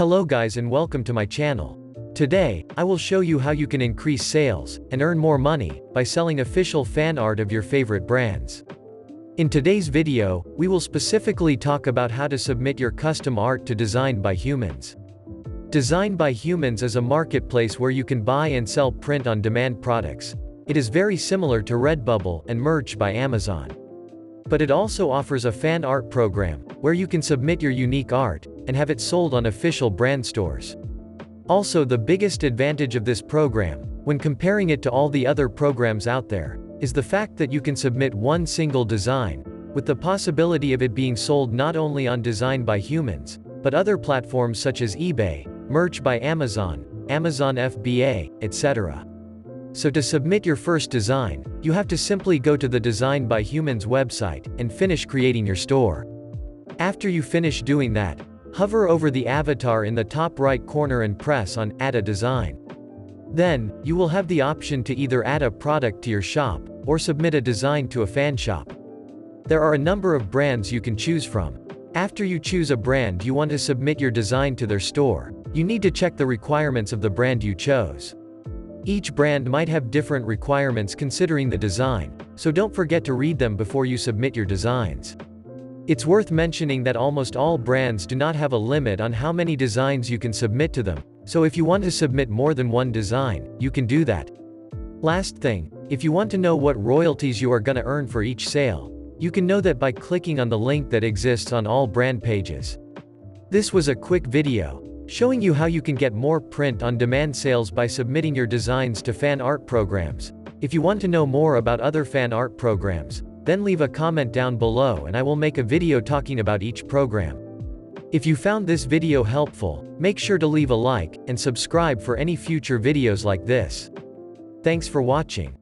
Hello guys and welcome to my channel. Today, I will show you how you can increase sales and earn more money by selling official fan art of your favorite brands. In today's video, we will specifically talk about how to submit your custom art to Designed by Humans. Designed by Humans is a marketplace where you can buy and sell print-on-demand products. It is very similar to Redbubble and Merch by Amazon. But it also offers a fan art program, where you can submit your unique art, and have it sold on official brand stores. Also, the biggest advantage of this program, when comparing it to all the other programs out there, is the fact that you can submit one single design, with the possibility of it being sold not only on Designed by Humans, but other platforms such as eBay, Merch by Amazon, Amazon FBA, etc. So to submit your first design, you have to simply go to the Designed by Humans website, and finish creating your store. After you finish doing that, hover over the avatar in the top right corner and press on Add a Design. Then, you will have the option to either add a product to your shop, or submit a design to a fan shop. There are a number of brands you can choose from. After you choose a brand you want to submit your design to their store, you need to check the requirements of the brand you chose. Each brand might have different requirements considering the design, so don't forget to read them before you submit your designs. It's worth mentioning that almost all brands do not have a limit on how many designs you can submit to them, so if you want to submit more than one design, you can do that. Last thing, if you want to know what royalties you are gonna earn for each sale, you can know that by clicking on the link that exists on all brand pages. This was a quick video, showing you how you can get more print-on-demand sales by submitting your designs to fan art programs. If you want to know more about other fan art programs, then leave a comment down below and I will make a video talking about each program. If you found this video helpful, make sure to leave a like, and subscribe for any future videos like this. Thanks for watching.